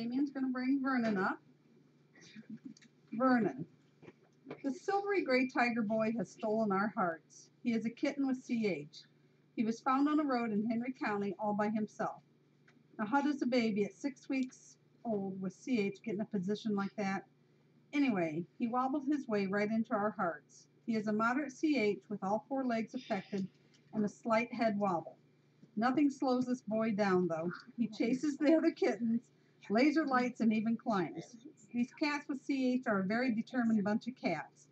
Damien's going to bring Vernon up. Vernon. The silvery gray tiger boy has stolen our hearts. He is a kitten with CH. He was found on a road in Henry County all by himself. Now, how does a baby at 6 weeks old with CH get in a position like that? Anyway, he wobbled his way right into our hearts. He is a moderate CH with all 4 legs affected and a slight head wobble. Nothing slows this boy down, though. He chases the other kittens, laser lights, and even climbs. These cats with CH are a very determined bunch of cats.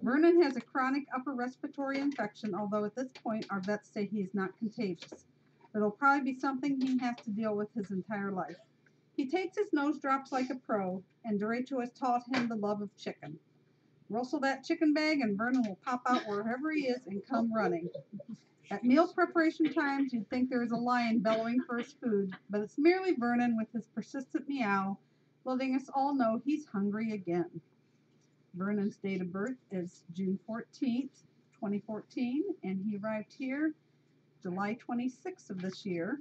Vernon has a chronic upper respiratory infection, although at this point our vets say he is not contagious. But it'll probably be something he has to deal with his entire life. He takes his nose drops like a pro, and Dero has taught him the love of chicken. Rustle that chicken bag and Vernon will pop out wherever he is and come running. At meal preparation times, you'd think there is a lion bellowing for his food, but it's merely Vernon with his persistent meow, letting us all know he's hungry again. Vernon's date of birth is June 14th, 2014, and he arrived here July 26th of this year.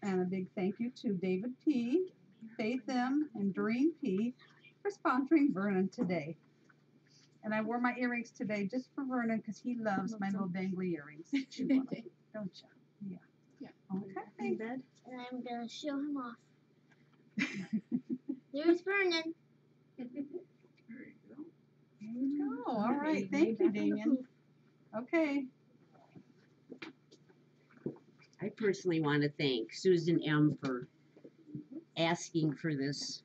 And a big thank you to David P., Faith M., and Doreen P. for sponsoring Vernon today. And I wore my earrings today just for Vernon because he loves my little dangly earrings. You want them, don't you? Yeah. Okay. In bed. And I'm going to show him off. There's Vernon. There you go. All right. Thank you, Damien. Okay. I personally want to thank Susan M. for asking for this.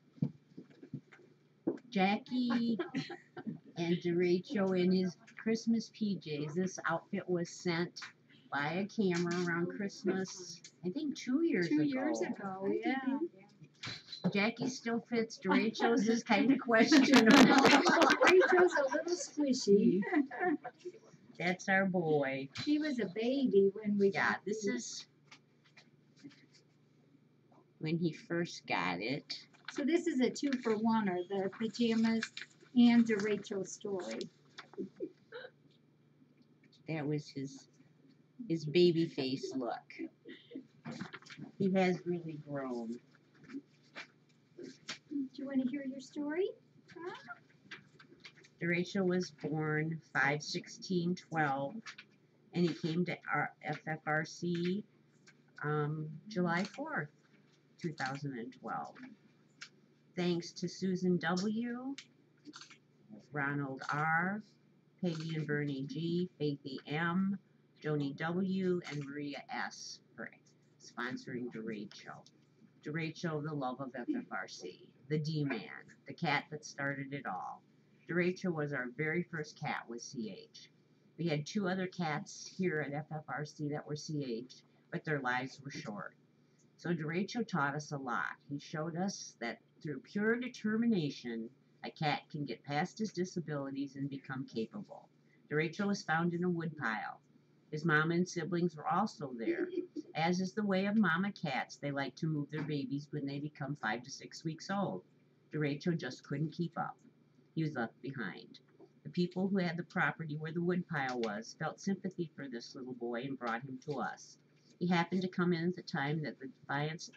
Jackie and Dero in his Christmas PJs. This outfit was sent by a camera around Christmas, I think 2 years ago. 2 years ago, yeah. Jackie still fits. Derecho's is kind of questionable. Derecho's a little squishy. That's our boy. He was a baby when we got this is when he first got it. So this is a 2-for-1, or the pajamas and Derecho's story. That was his baby face look. He has really grown. Do you want to hear your story? Dero was born 5/16/12, and he came to our FFRC July 4th, 2012. Thanks to Susan W., Ronald R., Peggy and Bernie G., Faithy M., Joni W., and Maria S. for sponsoring Dero. Dero, the love of FFRC, the D-Man, the cat that started it all. Dero was our very first cat with CH. We had 2 other cats here at FFRC that were CH, but their lives were short. So Dero taught us a lot. He showed us that through pure determination, a cat can get past his disabilities and become capable. Dero was found in a woodpile. His mama and siblings were also there. As is the way of mama cats, they like to move their babies when they become 5 to 6 weeks old. Dero just couldn't keep up. He was left behind. The people who had the property where the woodpile was felt sympathy for this little boy and brought him to us. He happened to come in at the time that the Defiance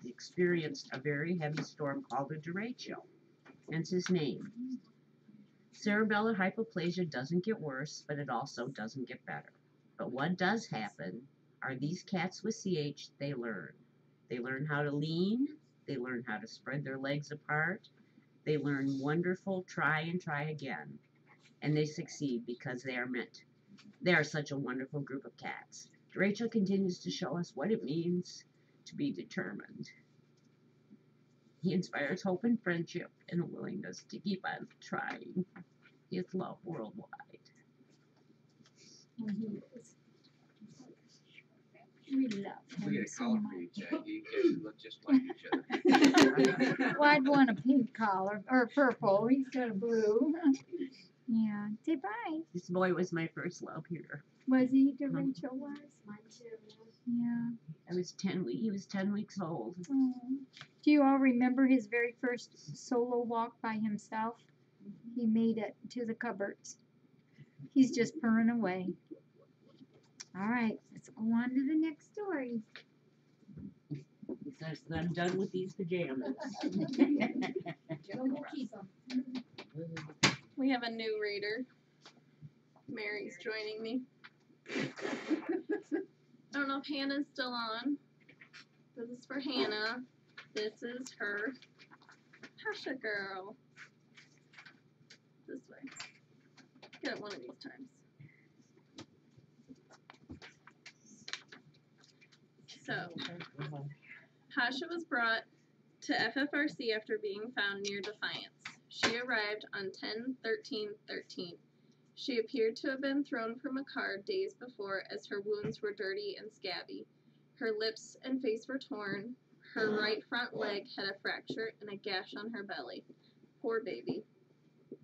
experienced a very heavy storm called a derecho, hence his name. Cerebellar hypoplasia doesn't get worse, but it also doesn't get better. But what does happen are these cats with CH, they learn. They learn how to lean, they learn how to spread their legs apart, they learn wonderful try and try again, and they succeed because they are such a wonderful group of cats. Rachel continues to show us what it means to be determined. He inspires hope and friendship and a willingness to keep on trying. His love worldwide. And he is. We love him. We get a so collar much. for you, Jackie. You look just like each other. Well, I'd want a pink collar, or purple. He's got a blue. Yeah. Say bye. This boy was my first love here. Was he? Rachel was? Mine too. Yeah. He was 10 weeks old. Oh. Do you all remember his very first solo walk by himself? He made it to the cupboards. He's just purring away. All right, let's go on to the next story. He says, I'm done with these pajamas. We'll keep 'em. We have a new reader. Mary's joining me. I don't know if Hannah's still on. This is for Hannah. This is her Pasha girl. This way. Get it one of these times. So, Pasha was brought to FFRC after being found near Defiance. She arrived on 10/13/13. She appeared to have been thrown from a car days before as her wounds were dirty and scabby. Her lips and face were torn. Her right front leg had a fracture and a gash on her belly. Poor baby.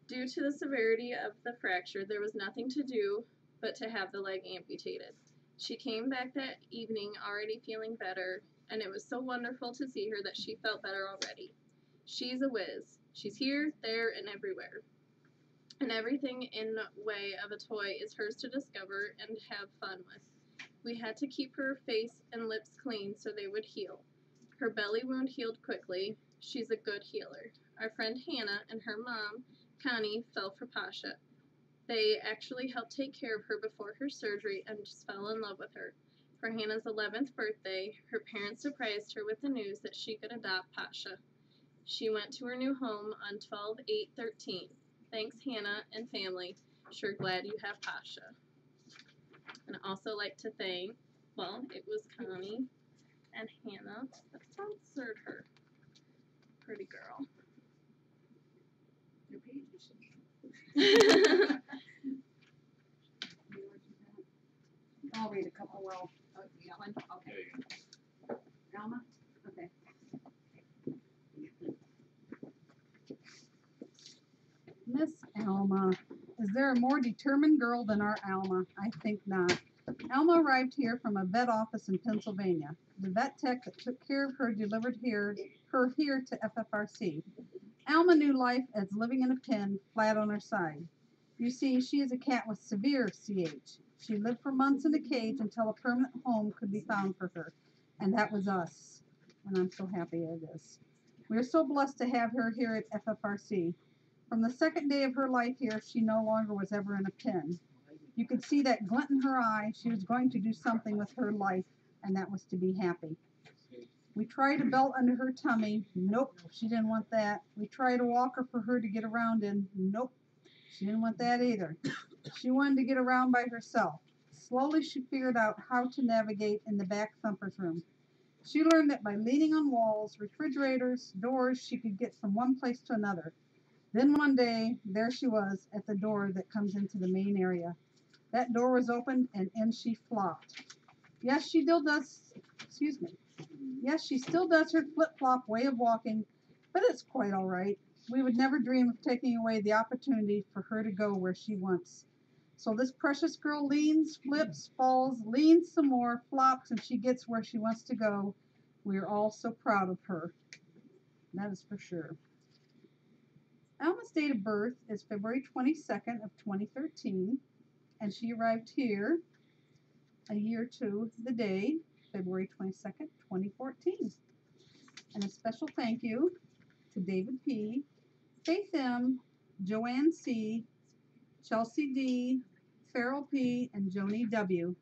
Due to the severity of the fracture, there was nothing to do but to have the leg amputated. She came back that evening already feeling better, and it was so wonderful to see her that she felt better already. She's a whiz. She's here, there, and everywhere. And everything in way of a toy is hers to discover and have fun with. We had to keep her face and lips clean so they would heal. Her belly wound healed quickly. She's a good healer. Our friend Hannah and her mom, Connie, fell for Pasha. They actually helped take care of her before her surgery and just fell in love with her. For Hannah's 11th birthday, her parents surprised her with the news that she could adopt Pasha. She went to her new home on 12/8/13. Thanks, Hannah and family. Sure glad you have Pasha. And I also like to thank, well, it was Connie and Hannah that sponsored her. Pretty girl. I'll read a couple. Well, Ellen. Okay. There you go. Elma. Okay. Miss Elma. Is there a more determined girl than our Alma? I think not. Elma arrived here from a vet office in Pennsylvania. The vet tech that took care of her delivered her here to FFRC. Alma knew life as living in a pen, flat on her side. You see, she is a cat with severe CH. She lived for months in a cage until a permanent home could be found for her, and that was us. And I'm so happy it is. We are so blessed to have her here at FFRC. From the second day of her life here, she no longer was ever in a pen. You could see that glint in her eye. She was going to do something with her life, and that was to be happy. We tried a belt under her tummy. Nope, she didn't want that. We tried a walker for her to get around in. Nope, she didn't want that either. She wanted to get around by herself. Slowly she figured out how to navigate in the back thumper's room. She learned that by leaning on walls, refrigerators, doors, she could get from one place to another. Then one day, there she was at the door that comes into the main area. That door was opened and in she flopped. Yes, she still does, Yes, she still does her flip-flop way of walking, but it's quite all right. We would never dream of taking away the opportunity for her to go where she wants. So this precious girl leans, flips, falls, leans some more, flops, and she gets where she wants to go. We are all so proud of her. That is for sure. Alma's date of birth is February 22nd of 2013, and she arrived here a year to the day, February 22nd, 2014. And a special thank you to David P., Faith M., Joanne C., Chelsea D., Farrell P., and Joni W.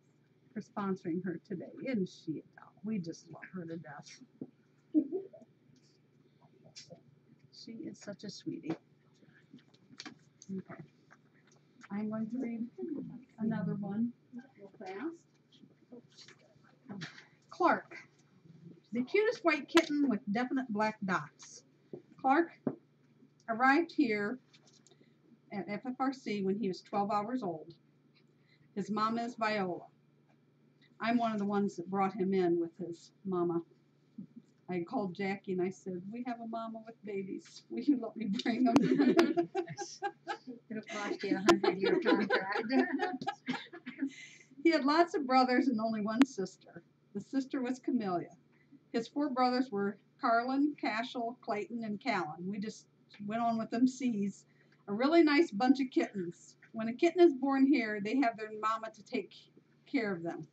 for sponsoring her today. Isn't she a doll? We just love her to death. She is such a sweetie. Okay. I'm going to read another one real fast. Clark, the cutest white kitten with definite black dots. Clark arrived here at FFRC when he was 12 hours old. His mama is Viola. I'm one of the ones that brought him in with his mama. I called Jackie and I said, we have a mama with babies. Will you let me bring them? It'll cost you a 100-year contract. He had lots of brothers and only one sister. The sister was Camellia. His 4 brothers were Carlin, Cashel, Clayton, and Callan. We just went on with them C's. A really nice bunch of kittens. When a kitten is born here, they have their mama to take care of them.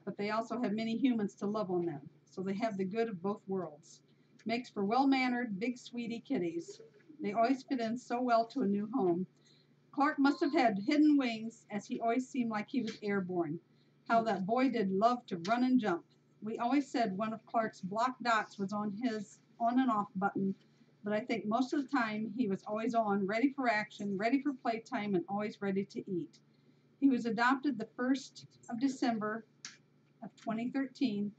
But they also have many humans to love on them. so they have the good of both worlds. Makes for well-mannered, big sweetie kitties. They always fit in so well to a new home. Clark must have had hidden wings, as he always seemed like he was airborne. How that boy did love to run and jump. We always said one of Clark's block dots was on his on and off button, but I think most of the time he was always on, ready for action, ready for playtime, and always ready to eat. He was adopted the 1st of December of 2013.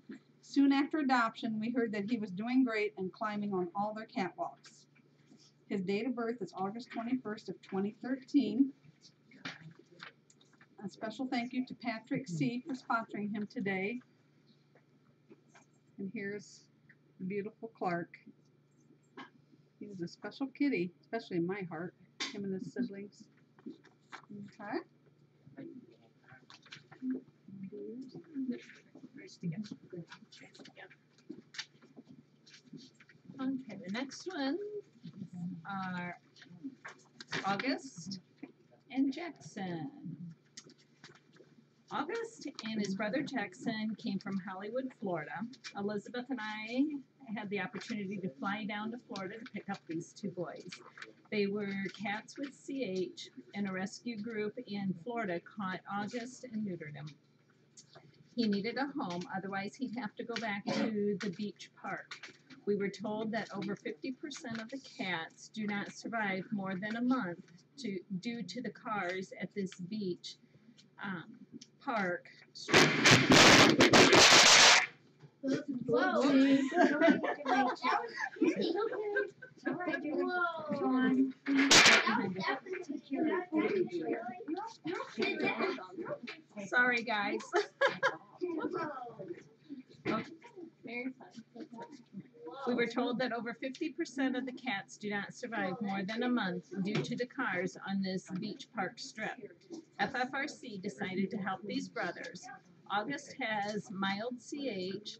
Soon after adoption, we heard that he was doing great and climbing on all their catwalks. His date of birth is August 21st of 2013. A special thank you to Patrick C. for sponsoring him today. And here's the beautiful Clark. He was a special kitty, especially in my heart, him and his siblings. Okay. Okay, the next one are August and Jackson. August and his brother Jackson came from Hollywood, Florida. Elizabeth and I had the opportunity to fly down to Florida to pick up these two boys. They were cats with CH, and a rescue group in Florida caught August and neutered him. He needed a home, otherwise he'd have to go back to the beach park. We were told that over 50% of the cats do not survive more than a month due to the cars at this beach park. Whoa. Sorry, guys. We were told that over 50% of the cats do not survive more than a month due to the cars on this beach park strip. FFRC decided to help these brothers. August has mild CH,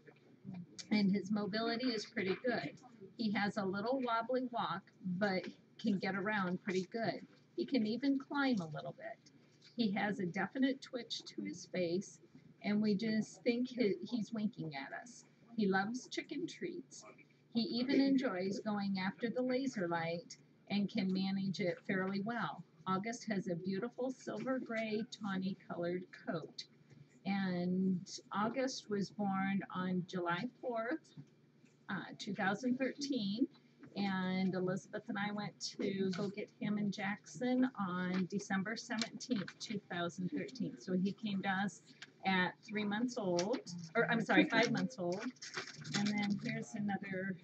and his mobility is pretty good. He has a little wobbly walk, but can get around pretty good. He can even climb a little bit. He has a definite twitch to his face, and we just think he's winking at us. He loves chicken treats. He even enjoys going after the laser light and can manage it fairly well. August has a beautiful silver gray tawny colored coat. And August was born on July 4th, 2013. And Elizabeth and I went to go get him and Jackson on December 17th, 2013. So he came to us at 5 months old. And then here's another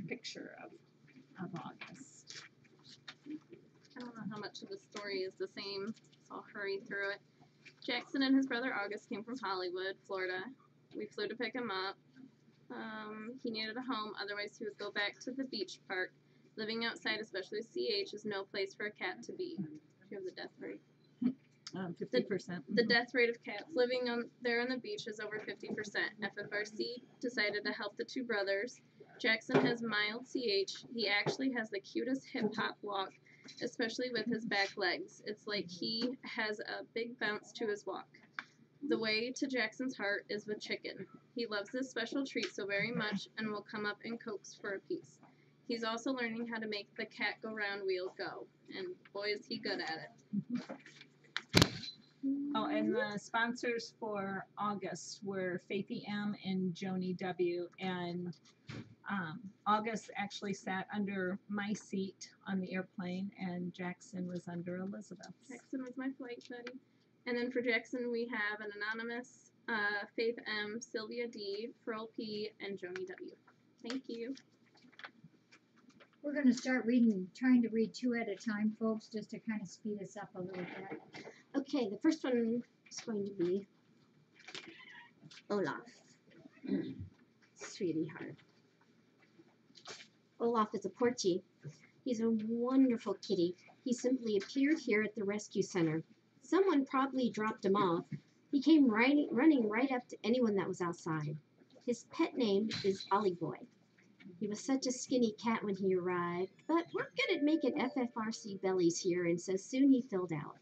picture of August. I don't know how much of the story is the same, so I'll hurry through it. Jackson and his brother August came from Hollywood, Florida. We flew to pick him up. He needed a home, otherwise he would go back to the beach park. Living outside, especially with CH, is no place for a cat to be. Do you have the death rate? 50%. The death rate of cats living there on the beach is over 50%. FFRC decided to help the two brothers. Jackson has mild CH. He actually has the cutest hip-hop walk, especially with his back legs. It's like he has a big bounce to his walk. The way to Jackson's heart is with chicken. He loves this special treat so very much and will come up and coax for a piece. He's also learning how to make the cat go round wheel go, and boy is he good at it. Oh, and the sponsors for August were Faithy M and Joni W. And August actually sat under my seat on the airplane, and Jackson was under Elizabeth. Jackson was my flight buddy. And then for Jackson, we have an anonymous Faith M, Sylvia D, Pearl P, and Joni W. Thank you. We're going to start trying to read two at a time, folks, just to kind of speed us up a little bit. Okay, the first one is going to be Olaf. Sweetie heart. Olaf is a Portie. He's a wonderful kitty. He simply appeared here at the rescue center. Someone probably dropped him off. He came running right up to anyone that was outside. His pet name is Ollie Boy. He was such a skinny cat when he arrived, but we're good at making FFRC bellies here, and so soon he filled out.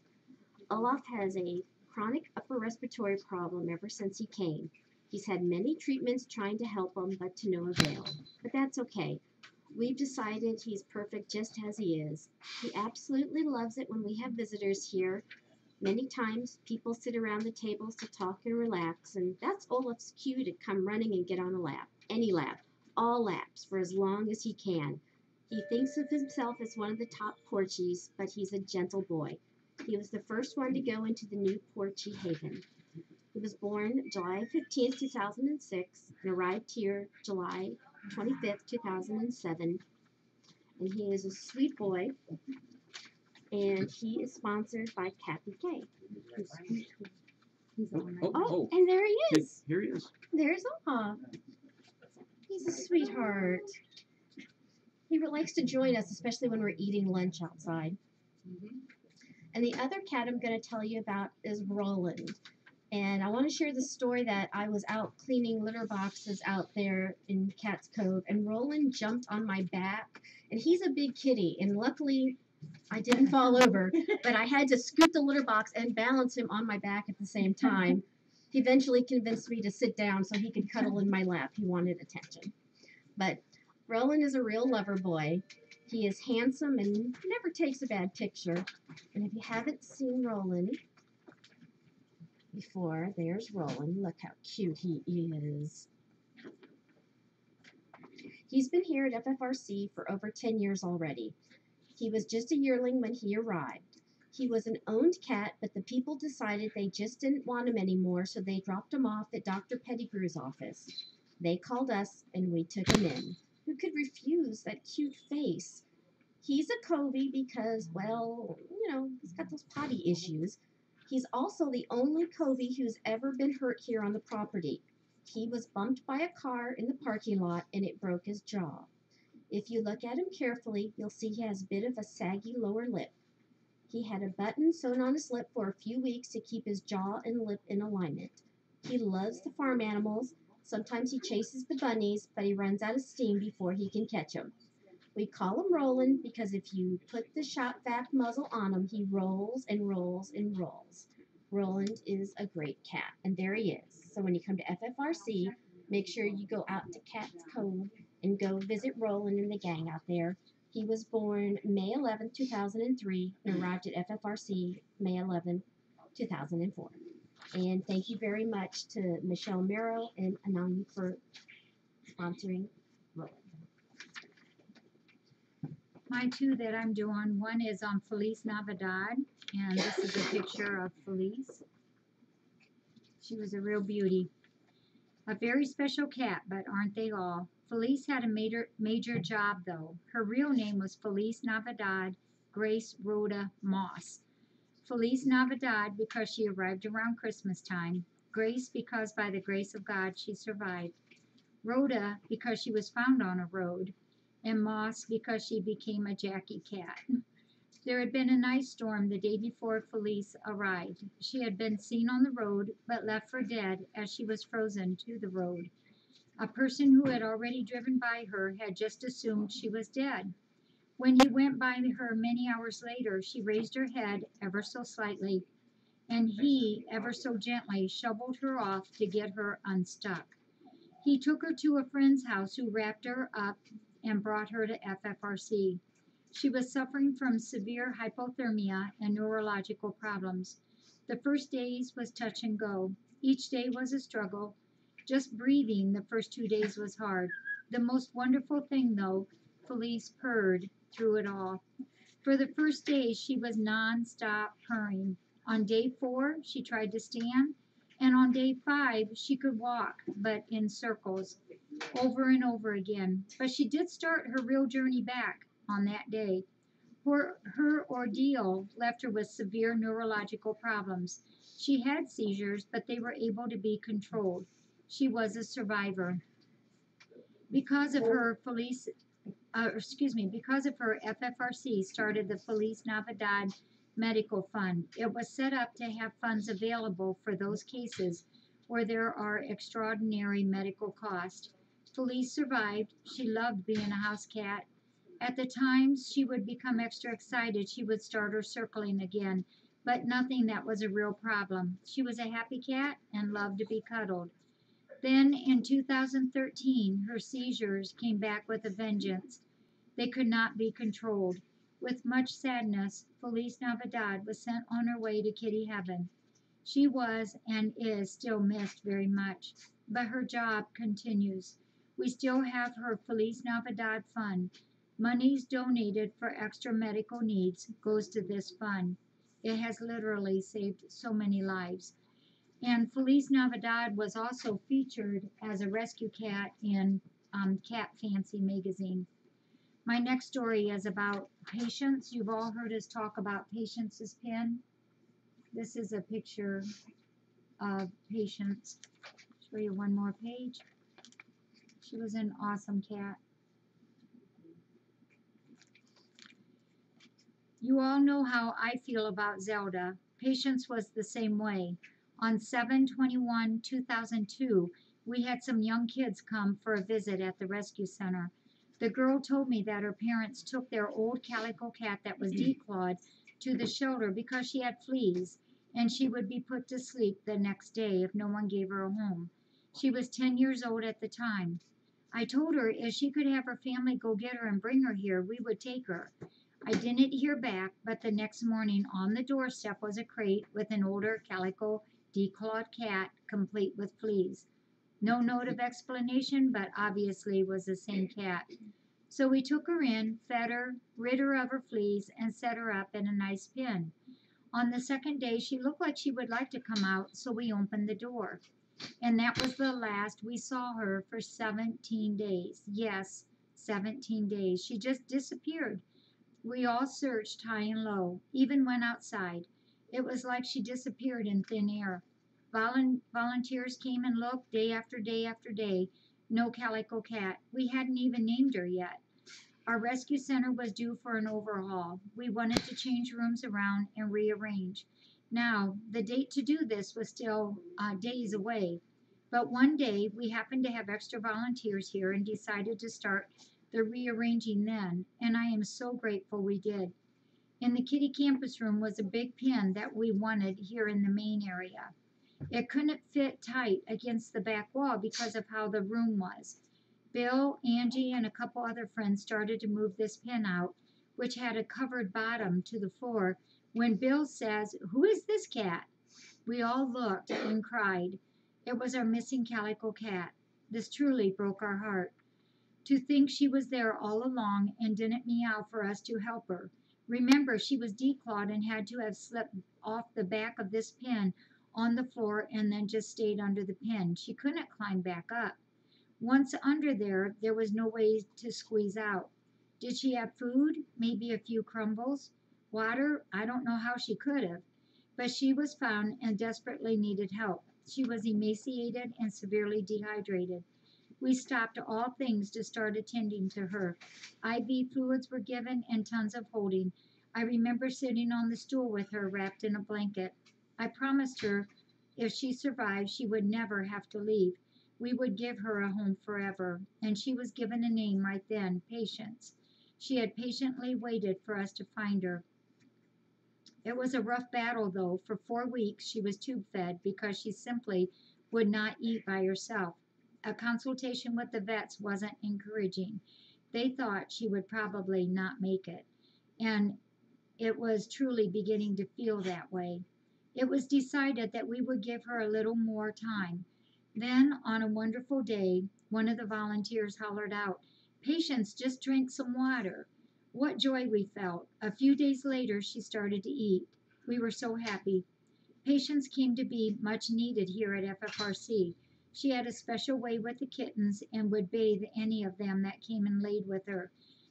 Olaf has a chronic upper respiratory problem ever since he came. He's had many treatments trying to help him, but to no avail. But that's okay. We've decided he's perfect just as he is. He absolutely loves it when we have visitors here. Many times people sit around the tables to talk and relax, and that's Olaf's cue to come running and get on a lap. Any lap. All laps for as long as he can. He thinks of himself as one of the top Porchies, but he's a gentle boy. He was the first one to go into the new Porchy Haven. He was born July 15th, 2006, and arrived here July 25th, 2007. And he is a sweet boy, and he is sponsored by Kathy K. He's on right. Oh, and there he is. Here he is. There's Olaf. He's a sweetheart. He likes to join us, especially when we're eating lunch outside. And the other cat I'm going to tell you about is Roland. And I want to share the story that I was out cleaning litter boxes out there in Cat's Cove, and Roland jumped on my back. And he's a big kitty, and luckily I didn't fall over, but I had to scoot the litter box and balance him on my back at the same time. He eventually convinced me to sit down so he could cuddle in my lap. He wanted attention. But Roland is a real lover boy. He is handsome and never takes a bad picture. And if you haven't seen Roland before, there's Roland. Look how cute he is. He's been here at FFRC for over 10 years already. He was just a yearling when he arrived. He was an owned cat, but the people decided they just didn't want him anymore, so they dropped him off at Dr. Pettigrew's office. They called us, and we took him in. Who could refuse that cute face? He's a Covey because, well, you know, he's got those potty issues. He's also the only Covey who's ever been hurt here on the property. He was bumped by a car in the parking lot, and it broke his jaw. If you look at him carefully, you'll see he has a bit of a saggy lower lip. He had a button sewn on his lip for a few weeks to keep his jaw and lip in alignment. He loves the farm animals. Sometimes he chases the bunnies, but he runs out of steam before he can catch them. We call him Roland because if you put the shop vac muzzle on him, he rolls and rolls and rolls. Roland is a great cat, and there he is. So when you come to FFRC, make sure you go out to Cat's Cove and go visit Roland and the gang out there. He was born May 11, 2003, and arrived at FFRC May 11, 2004. And thank you very much to Michelle Merrill and Anani for sponsoring Roland. My two that I'm doing, one is on Feliz Navidad, and this is a picture of Feliz. She was a real beauty. A very special cat, but aren't they all? Feliz had a major job, though. Her real name was Feliz Navidad Grace Rhoda Moss. Feliz Navidad because she arrived around Christmas time. Grace because by the grace of God she survived. Rhoda because she was found on a road. And Moss because she became a Jackie cat. There had been an ice storm the day before Feliz arrived. She had been seen on the road, but left for dead as she was frozen to the road. A person who had already driven by her had just assumed she was dead. When he went by her many hours later, she raised her head ever so slightly, and he, ever so gently, shoveled her off to get her unstuck. He took her to a friend's house who wrapped her up and brought her to FFRC. She was suffering from severe hypothermia and neurological problems. The first days was touch and go. Each day was a struggle. Just breathing the first 2 days was hard. The most wonderful thing, though, Feliz purred through it all. For the first day, she was non-stop purring. On day 4, she tried to stand, and on day 5, she could walk, but in circles, over and over again. But she did start her real journey back on that day. Her ordeal left her with severe neurological problems. She had seizures, but they were able to be controlled. She was a survivor. Because of her FFRC started the Feliz Navidad Medical Fund. It was set up to have funds available for those cases where there are extraordinary medical costs. Feliz survived. She loved being a house cat. At the times she would become extra excited, she would start her circling again, but nothing that was a real problem. She was a happy cat and loved to be cuddled. Then in 2013, her seizures came back with a vengeance. They could not be controlled. With much sadness, Feliz Navidad was sent on her way to kitty heaven. She was and is still missed very much, but her job continues. We still have her Feliz Navidad fund. Monies donated for extra medical needs goes to this fund. It has literally saved so many lives. And Feliz Navidad was also featured as a rescue cat in Cat Fancy magazine. My next story is about Patience. You've all heard us talk about Patience's pin. This is a picture of Patience. Show you one more page. She was an awesome cat. You all know how I feel about Zelda. Patience was the same way. On 7/21/2002, we had some young kids come for a visit at the rescue center. The girl told me that her parents took their old calico cat that was declawed to the shelter because she had fleas, and she would be put to sleep the next day if no one gave her a home. She was 10 years old at the time. I told her if she could have her family go get her and bring her here, we would take her. I didn't hear back, but the next morning on the doorstep was a crate with an older calico declawed cat complete with fleas. No note of explanation, but obviously was the same cat. So we took her in, fed her, rid her of her fleas, and set her up in a nice pen. On the second day, she looked like she would like to come out, so we opened the door. And that was the last we saw her for 17 days. Yes, 17 days. She just disappeared. We all searched high and low, even went outside. It was like she disappeared in thin air. Volunteers came and looked day after day after day. No calico cat. We hadn't even named her yet. Our rescue center was due for an overhaul. We wanted to change rooms around and rearrange. Now, the date to do this was still days away. But one day, we happened to have extra volunteers here and decided to start the rearranging then, and I am so grateful we did. In the kitty campus room was a big pen that we wanted here in the main area. It couldn't fit tight against the back wall because of how the room was. Bill, Angie, and a couple other friends started to move this pen out, which had a covered bottom to the floor, when Bill says, "Who is this cat?" We all looked and cried. It was our missing calico cat. This truly broke our heart. To think she was there all along and didn't meow for us to help her. Remember, she was declawed and had to have slipped off the back of this pen on the floor and then just stayed under the pen. She couldn't climb back up. Once under there, there was no way to squeeze out. Did she have food? Maybe a few crumbles? Water? I don't know how she could have. But she was found and desperately needed help. She was emaciated and severely dehydrated. We stopped all things to start attending to her. IV fluids were given and tons of holding. I remember sitting on the stool with her wrapped in a blanket. I promised her if she survived, she would never have to leave. We would give her a home forever. And she was given a name right then, Patience. She had patiently waited for us to find her. It was a rough battle, though. For 4 weeks, she was tube fed because she simply would not eat by herself. A consultation with the vets wasn't encouraging. They thought she would probably not make it. And it was truly beginning to feel that way. It was decided that we would give her a little more time. Then, on a wonderful day, one of the volunteers hollered out, "Patience, just drink some water." What joy we felt. A few days later, she started to eat. We were so happy. Patience came to be much needed here at FFRC. She had a special way with the kittens and would bathe any of them that came and laid with her.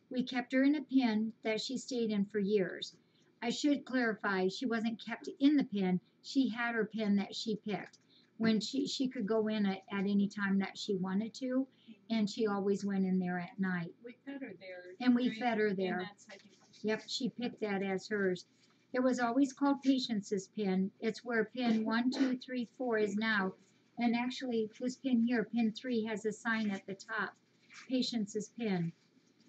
We kept her in a pen that she stayed in for years. I should clarify, she wasn't kept in the pen. She had her pen that she picked. When she could go in at any time that she wanted to, and she always went in there at night. We fed her there. And we fed her there. And that's, I think, Yep, she picked that as hers. It was always called Patience's pin. It's where pin 1, 2, 3, 4 is now. And actually, this pin here, pin 3, has a sign at the top, Patience's pin.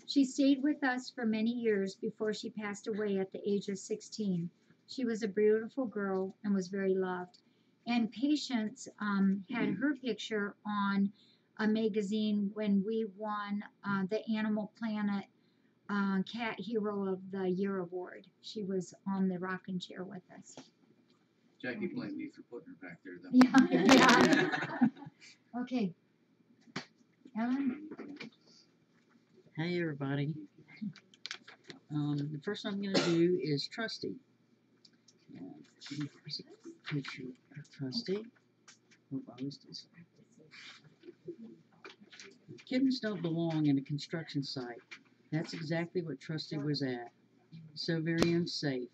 She stayed with us for many years before she passed away at the age of 16. She was a beautiful girl and was very loved. And Patience had her picture on a magazine when we won the Animal Planet Cat Hero of the Year award. She was on the rocking chair with us. Jackie blamed me for putting her back there, though. Yeah. Okay. Ellen? Hey everybody. The first I'm going to do is Trusty. Here's a picture of Trusty. Hope I was this. Kittens don't belong in a construction site. That's exactly what Trusty was at. So very unsafe.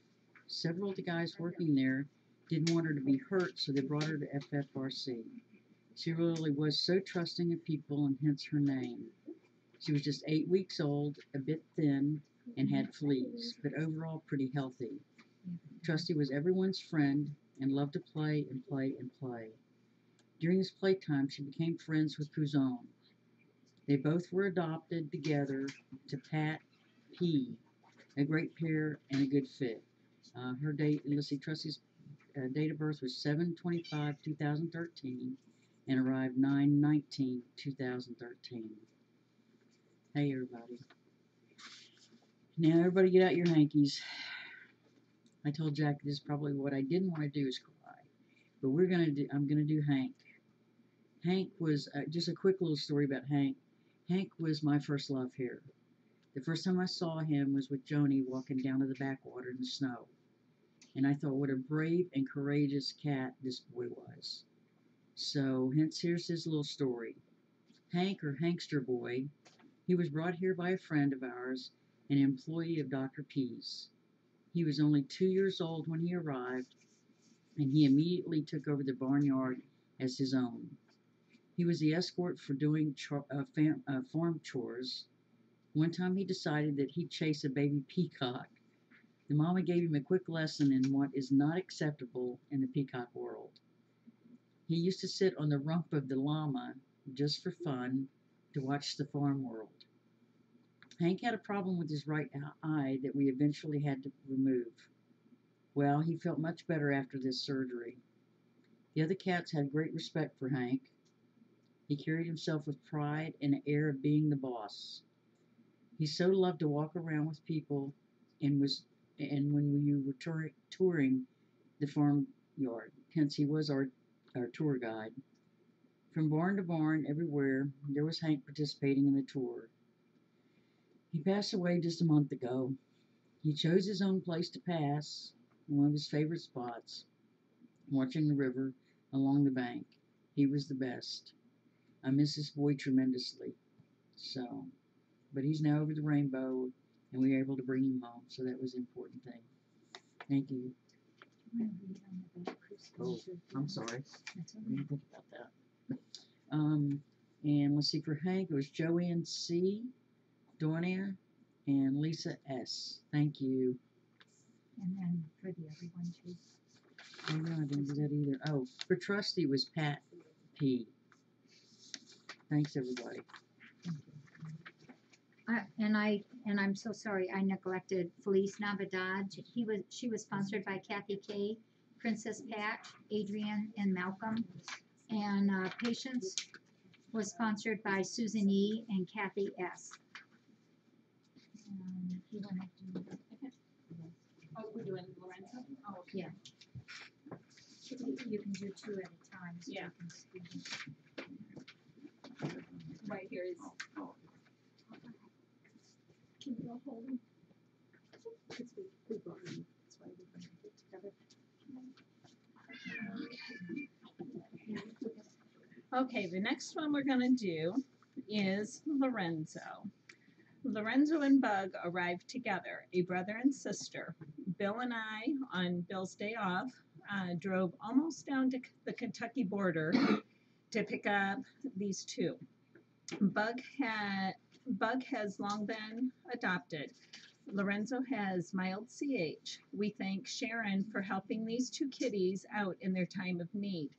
Several of the guys working there didn't want her to be hurt, so they brought her to FFRC. She really was so trusting of people, and hence her name. She was just 8 weeks old, a bit thin, and had fleas, but overall pretty healthy. Trusty was everyone's friend and loved to play and play and play. During this playtime, she became friends with Pouzon. They both were adopted together to Pat P, a great pair and a good fit. Her date, let's see, Trusty's date of birth was 7/25/2013 and arrived 9/19/2013. Hey everybody. Now everybody get out your hankies. I told Jack this is probably what I didn't want to do is cry, but I'm gonna do Hank. Hank was just a quick little story about Hank. Hank was my first love here. The first time I saw him was with Joni walking down to the backwater in the snow, and I thought what a brave and courageous cat this boy was. So hence here's his little story. Hank, or Hankster Boy, he was brought here by a friend of ours, an employee of Dr. P's. He was only 2 years old when he arrived, and he immediately took over the barnyard as his own. He was the escort for doing farm chores. One time he decided that he'd chase a baby peacock. The mama gave him a quick lesson in what is not acceptable in the peacock world. He used to sit on the rump of the llama, just for fun, to watch the farm world. Hank had a problem with his right eye that we eventually had to remove. Well, he felt much better after this surgery. The other cats had great respect for Hank. He carried himself with pride and an air of being the boss. He so loved to walk around with people, and when we were touring the farm yard, hence he was our tour guide. From barn to barn, everywhere, there was Hank participating in the tour. He passed away just a month ago. He chose his own place to pass, one of his favorite spots, watching the river along the bank. He was the best. I miss this boy tremendously. But he's now over the rainbow, and we were able to bring him home, so that was the important thing. Thank you. Oh, I'm sorry. I didn't think about that. And let's see, for Hank, it was Joanne C., Dornia, and Lisa S. Thank you. And then for the other one too. Oh, no, I didn't do that either. Oh, for Trusty was Pat P. Thanks, everybody. And I'm so sorry I neglected Feliz Navidad. She was sponsored by Kathy K, Princess Pat, Adrian, and Malcolm. And Patience was sponsored by Susan E and Kathy S. You don't have to. Oh, we're doing Lorenzo? Oh, okay. Yeah. You can do two at a time. So Yeah. you can Right here is. Can you all hold them? Because we brought them. That's why we brought them together. Okay, the next one we're going to do is Lorenzo. Lorenzo and Bug arrived together, a brother and sister. Bill and I, on Bill's day off, drove almost down to the Kentucky border to pick up these two. Bug has long been adopted. Lorenzo has mild CH. We thank Sharon for helping these two kitties out in their time of need.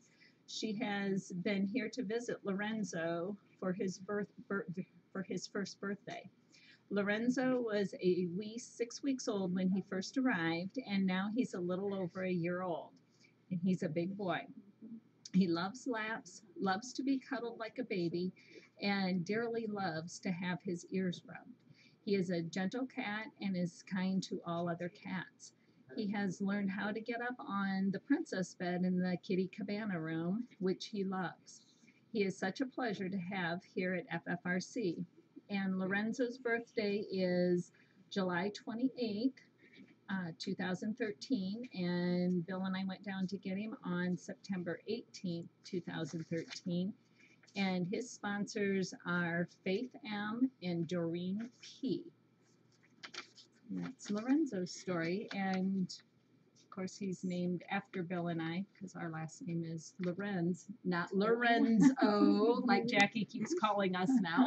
She has been here to visit Lorenzo for his first birthday. Lorenzo was a wee 6 weeks old when he first arrived, and now he's a little over a year old. And he's a big boy. He loves laps, loves to be cuddled like a baby, and dearly loves to have his ears rubbed. He is a gentle cat and is kind to all other cats. He has learned how to get up on the princess bed in the kitty cabana room, which he loves. He is such a pleasure to have here at FFRC. And Lorenzo's birthday is July 28th, 2013, and Bill and I went down to get him on September 18th, 2013. And his sponsors are Faith M. and Doreen P. And that's Lorenzo's story, and of course he's named after Bill and I because our last name is Lorenz, not Lorenzo, like Jackie keeps calling us now.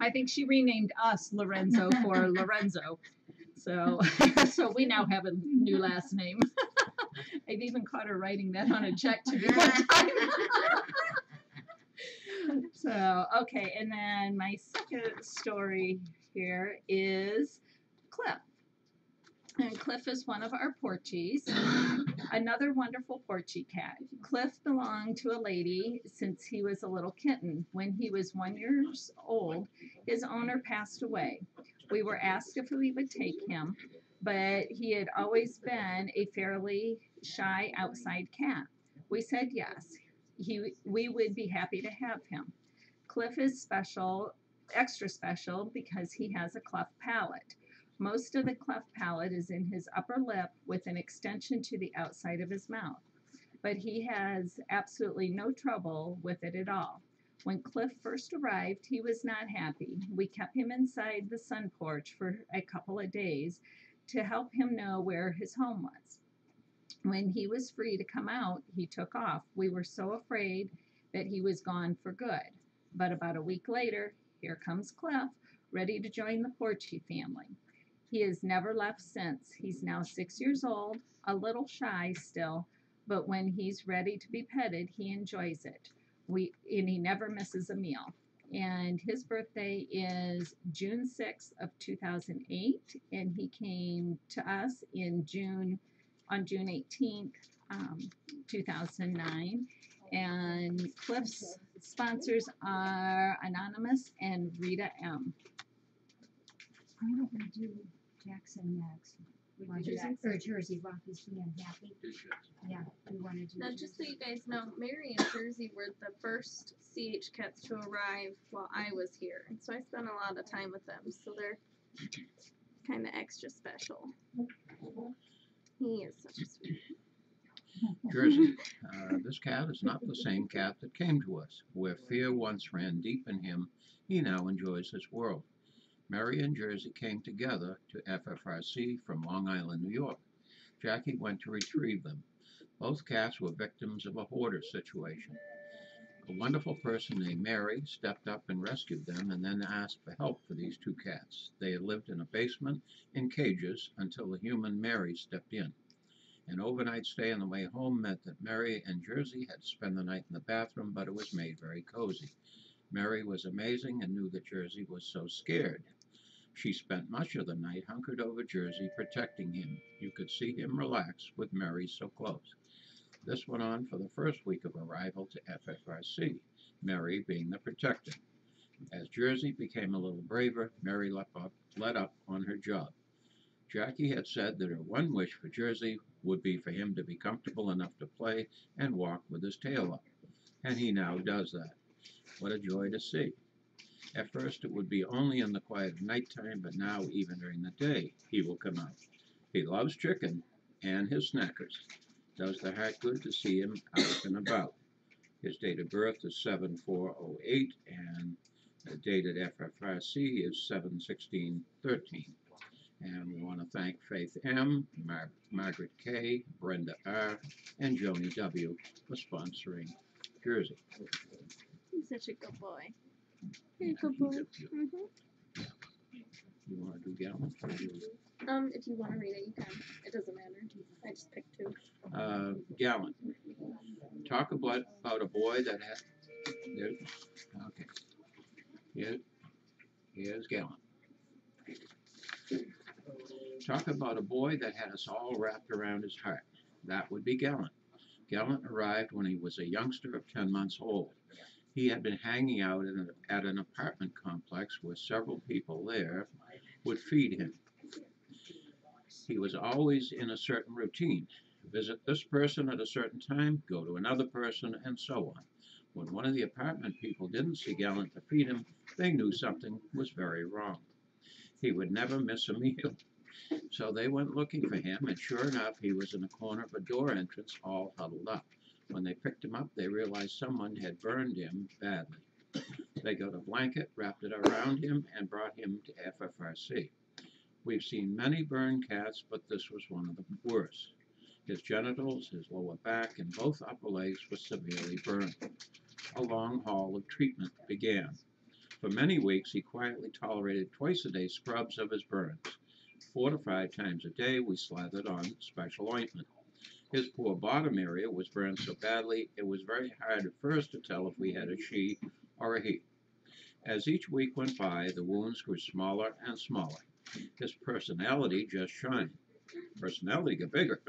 I think she renamed us Lorenzo for Lorenzo. So we now have a new last name. I've even caught her writing that on a check to me one time. So, okay, and then my second story here is Cliff. And Cliff is one of our Porchies, another wonderful Porchie cat. Cliff belonged to a lady since he was a little kitten. When he was 1 year old, his owner passed away. We were asked if we would take him, but he had always been a fairly shy outside cat. We said yes. We would be happy to have him. Cliff is special, extra special, because he has a cleft palate. Most of the cleft palate is in his upper lip with an extension to the outside of his mouth, but he has absolutely no trouble with it at all. When Cliff first arrived, he was not happy. We kept him inside the sun porch for a couple of days to help him know where his home was. When he was free to come out, he took off. We were so afraid that he was gone for good. But about a week later, here comes Cliff, ready to join the Porchie family. He has never left since. He's now 6 years old, a little shy still, but when he's ready to be petted, he enjoys it. And he never misses a meal. And his birthday is June 6th of 2008, and he came to us on June 18th, 2009. And Cliff's sponsors are Anonymous and Rita M. Why don't we do Jackson next? Or Jersey. Rocky's being happy. Yeah, we want to do Now, just so you guys know, Mary and Jersey were the first CH cats to arrive while I was here. And so I spent a lot of time with them. So they're kind of extra special. He is such a sweet. Jersey, this cat is not the same cat that came to us. Where fear once ran deep in him, he now enjoys his world. Mary and Jersey came together to FFRC from Long Island, New York. Jackie went to retrieve them. Both cats were victims of a hoarder situation. A wonderful person named Mary stepped up and rescued them and then asked for help for these two cats. They had lived in a basement in cages until the human Mary stepped in. An overnight stay on the way home meant that Mary and Jersey had to spend the night in the bathroom, but it was made very cozy. Mary was amazing and knew that Jersey was so scared. She spent much of the night hunkered over Jersey, protecting him. You could see him relax with Mary so close. This went on for the first week of arrival to FFRC, Mary being the protector. As Jersey became a little braver, Mary let up on her job. Jackie had said that her one wish for Jersey would be for him to be comfortable enough to play and walk with his tail up. And he now does that. What a joy to see. At first it would be only in the quiet of nighttime, but now even during the day he will come out. He loves chicken and his snackers. Does the heart good to see him out and about. His date of birth is 7/4/08 and the date at FFRC is 7/16/13. And we want to thank Faith M., Margaret K., Brenda R., and Joni W. for sponsoring Jersey. He's such a good boy. You're a good boy. Mm-hmm. You want to do Gallant? If you want to read it, you can. It doesn't matter. I just picked two. Gallant. Talk about a boy that had. Okay. Here's Gallant. Talk about a boy that had us all wrapped around his heart. That would be Gallant. Gallant arrived when he was a youngster of 10 months old. He had been hanging out at an apartment complex where several people there would feed him. He was always in a certain routine. Visit this person at a certain time, go to another person, and so on. When one of the apartment people didn't see Gallant to feed him, they knew something was very wrong. He would never miss a meal. So they went looking for him, and sure enough, he was in the corner of a door entrance, all huddled up. When they picked him up, they realized someone had burned him badly. They got a blanket, wrapped it around him, and brought him to FFRC. We've seen many burned cats, but this was one of the worst. His genitals, his lower back, and both upper legs were severely burned. A long haul of treatment began. For many weeks, he quietly tolerated twice-a-day scrubs of his burns. 4 to 5 times a day, we slathered on special ointment. His poor bottom area was burned so badly, it was very hard at first to tell if we had a she or a he. As each week went by, the wounds grew smaller and smaller. His personality just shined. Personality got bigger.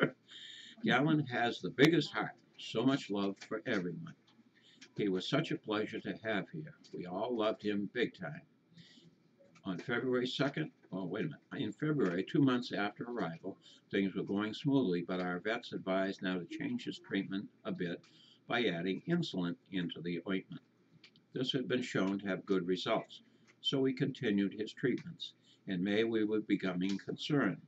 Gallant has the biggest heart, so much love for everyone. He was such a pleasure to have here. We all loved him big time. On February 2nd, in February, 2 months after arrival, things were going smoothly, but our vets advised now to change his treatment a bit by adding insulin into the ointment. This had been shown to have good results, so we continued his treatments. In May, we were becoming concerned.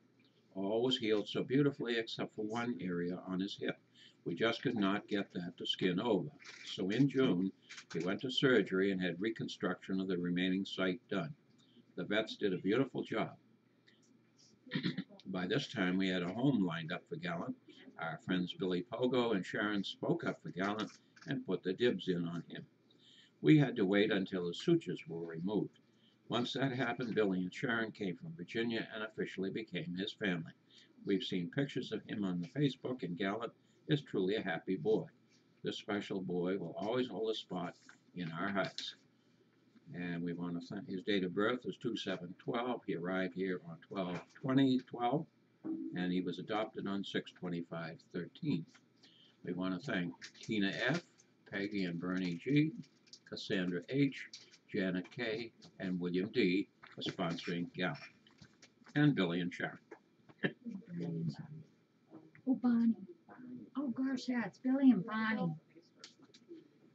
All was healed so beautifully except for one area on his hip. We just could not get that to skin over. So in June, he went to surgery and had reconstruction of the remaining site done. The vets did a beautiful job. By this time, we had a home lined up for Gallant. Our friends Billy Pogo and Sharon spoke up for Gallant and put the dibs in on him. We had to wait until his sutures were removed. Once that happened, Billy and Sharon came from Virginia and officially became his family. We've seen pictures of him on the Facebook, and Gallant is truly a happy boy. This special boy will always hold a spot in our hearts. And we want to thank his date of birth is 2/7/12. He arrived here on 12/20/12, and he was adopted on 6/25/13. We want to thank Tina F., Peggy and Bernie G., Cassandra H., Janet K., and William D. for sponsoring Gallant, and Billy and Sharon. Oh, Bonnie. Oh, gosh, yeah, it's Billy and Bonnie.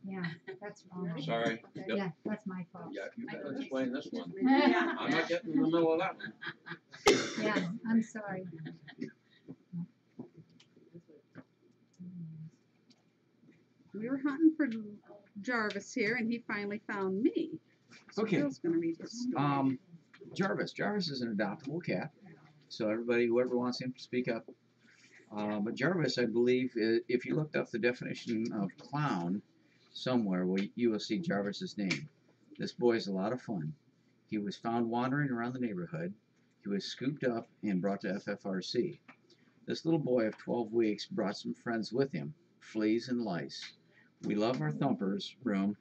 Yeah, that's wrong. Sorry. Yeah, that's my fault. Yeah, you better explain this one. Yeah, I'm not getting in the middle of that one. yeah, I'm sorry. We were hunting for Jarvis here, and he finally found me. So Okay. Bill's gonna read his story. Jarvis is an adoptable cat, so everybody, whoever wants him to speak up. But Jarvis, I believe, if you looked up the definition of clown somewhere, well, you will see Jarvis's name. This boy is a lot of fun. He was found wandering around the neighborhood. He was scooped up and brought to FFRC. This little boy of 12 weeks brought some friends with him, fleas and lice. We love our Thumper's room.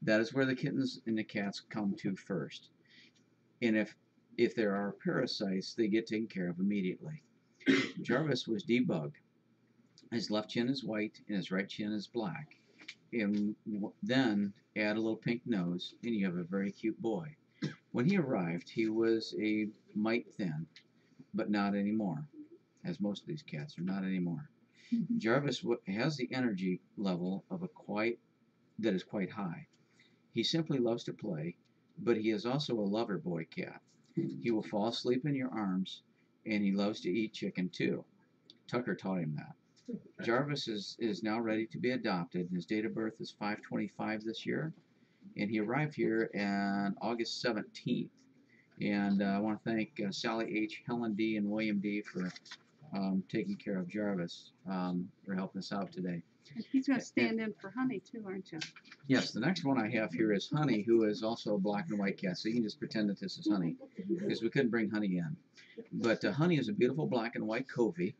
That is where the kittens and the cats come to first. And if there are parasites, they get taken care of immediately. Jarvis was debugged. His left chin is white and his right chin is black. And then add a little pink nose, and you have a very cute boy. When he arrived, he was a mite thin, but not anymore, as most of these cats are not anymore. Jarvis has the energy level of that is quite high. He simply loves to play, but he is also a lover boy cat. He will fall asleep in your arms, and he loves to eat chicken too. Tucker taught him that. Jarvis is now ready to be adopted. His date of birth is 5/25 this year, and he arrived here on August 17th. And I want to thank Sally H., Helen D., and William D. for taking care of Jarvis, for helping us out today. And he's gonna stand in for Honey too, aren't you? Yes, the next one I have here is Honey, who is also a black and white cat. So you can just pretend that this is Honey, because we couldn't bring Honey in. But Honey is a beautiful black and white covey.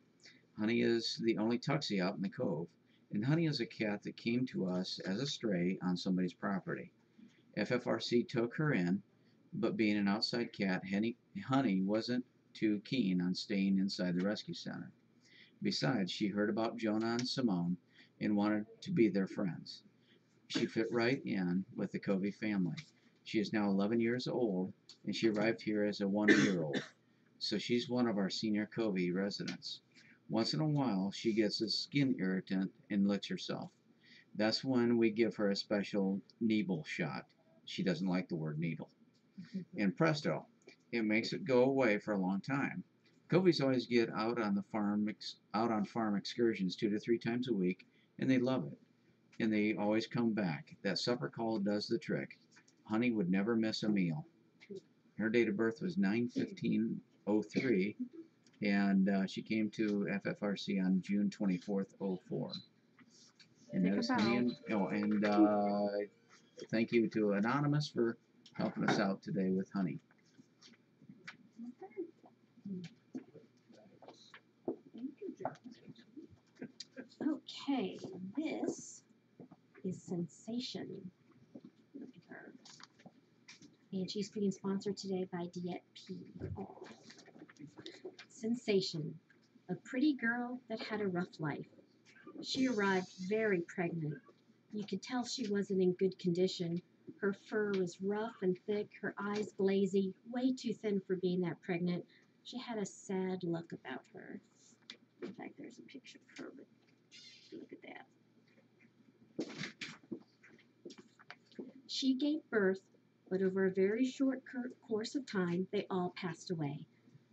Honey is the only tuxie out in the cove. And Honey is a cat that came to us as a stray on somebody's property. FFRC took her in, but being an outside cat, Honey wasn't too keen on staying inside the rescue center. Besides, she heard about Jonah and Simone and wanted to be their friends. She fit right in with the Covey family. She is now 11 years old, and she arrived here as a 1-year-old. So she's one of our senior Covey residents. Once in a while, she gets a skin irritant and licks herself. That's when we give her a special needle shot. She doesn't like the word needle. And presto, it makes it go away for a long time. Coveys always get out on farm excursions 2 to 3 times a week, and they love it. And they always come back. That supper call does the trick. Honey would never miss a meal. Her date of birth was 9/15/03, and she came to FFRC on June 24th, 04. And that is Honey. And thank you to Anonymous for helping us out today with Honey. Okay, this is Sensation. Look at her. And she's being sponsored today by Diet P. Oh. Sensation, a pretty girl that had a rough life. She arrived very pregnant. You could tell she wasn't in good condition. Her fur was rough and thick, her eyes glazy, way too thin for being that pregnant. She had a sad look about her. In fact, there's a picture of her, but look at that. She gave birth, but over a very short course of time, they all passed away.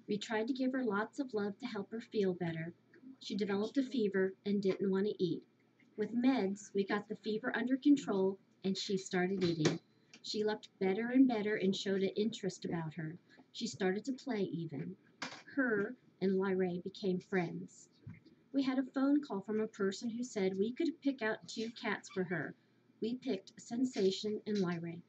We tried to give her lots of love to help her feel better. She developed a fever and didn't want to eat. With meds, we got the fever under control, and she started eating. She looked better and better and showed an interest about her. She started to play even. Her and Lyrae became friends. We had a phone call from a person who said we could pick out 2 cats for her. We picked Sensation and Lyrae.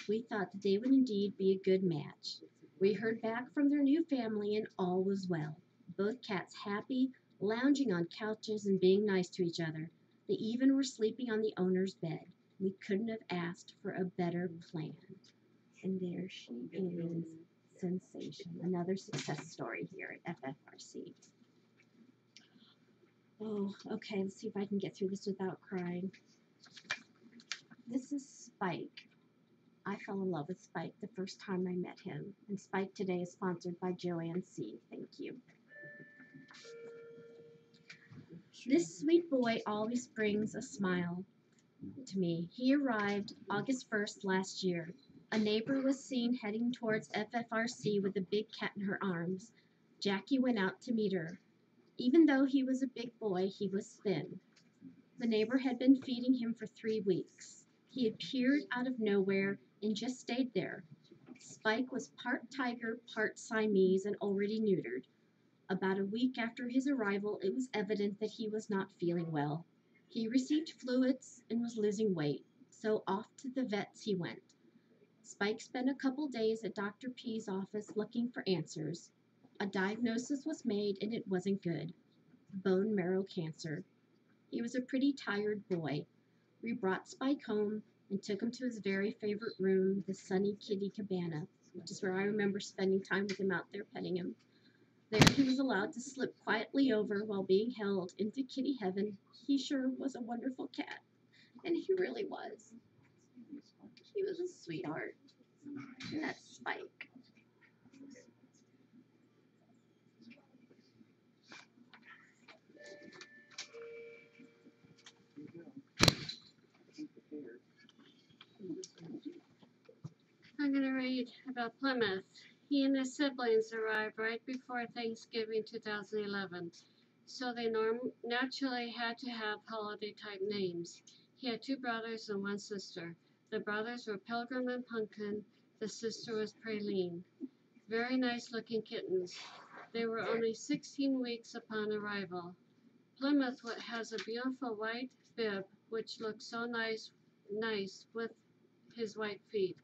We thought that they would indeed be a good match. We heard back from their new family and all was well. Both cats happy, lounging on couches and being nice to each other. They even were sleeping on the owner's bed. We couldn't have asked for a better plan. And there she is, Sensation. Another success story here at FFRC. Oh, okay, let's see if I can get through this without crying. This is Spike. I fell in love with Spike the first time I met him. And Spike today is sponsored by Joanne C. Thank you. This sweet boy always brings a smile to me. He arrived August 1st last year. A neighbor was seen heading towards FFRC with a big cat in her arms. Jackie went out to meet her. Even though he was a big boy, he was thin. The neighbor had been feeding him for 3 weeks. He appeared out of nowhere and just stayed there. Spike was part tiger, part Siamese, and already neutered. About a week after his arrival, it was evident that he was not feeling well. He received fluids and was losing weight, so off to the vets he went. Spike spent a couple days at Dr. P's office looking for answers. A diagnosis was made and it wasn't good. Bone marrow cancer. He was a pretty tired boy. We brought Spike home and took him to his very favorite room, the Sunny Kitty Cabana, which is where I remember spending time with him out there petting him. There he was allowed to slip quietly over while being held into kitty heaven. He sure was a wonderful cat. And he really was. He was a sweetheart. And that's Spike. I'm going to read about Plymouth. He and his siblings arrived right before Thanksgiving 2011, so they naturally had to have holiday-type names. He had 2 brothers and 1 sister. The brothers were Pilgrim and Pumpkin. The sister was Praline. Very nice-looking kittens. They were only 16 weeks upon arrival. Plymouth has a beautiful white bib, which looks so nice with his white feet.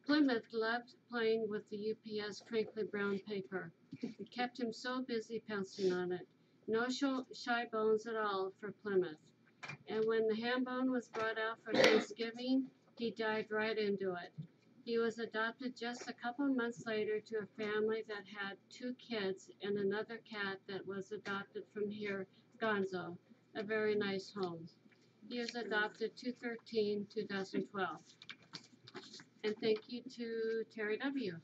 Plymouth loved playing with the UPS crinkly brown paper. It kept him so busy pouncing on it. No shy bones at all for Plymouth. And when the ham bone was brought out for Thanksgiving, he dived right into it. He was adopted just a couple months later to a family that had 2 kids and another cat that was adopted from here, Gonzo, a very nice home. He was adopted 2/13/2012. And thank you to Terry W.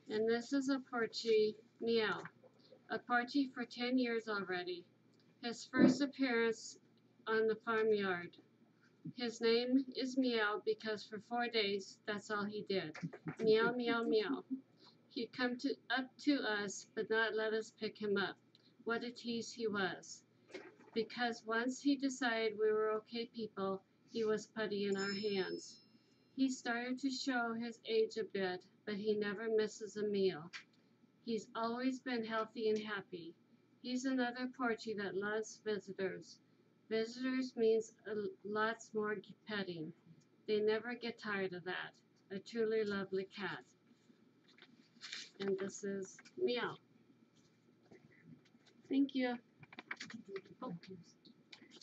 And this is a Porchy, Meow. A Porchy for 10 years already. His first appearance on the farmyard. His name is Meow because for 4 days, that's all he did. Meow, meow, meow. He'd come up to us, but not let us pick him up. What a tease he was. Because once he decided we were okay people, he was putty in our hands. He started to show his age a bit, but he never misses a meal. He's always been healthy and happy. He's another Porchy that loves visitors. Visitors means lots more petting. They never get tired of that. A truly lovely cat. And this is Meow. Thank you. Oh.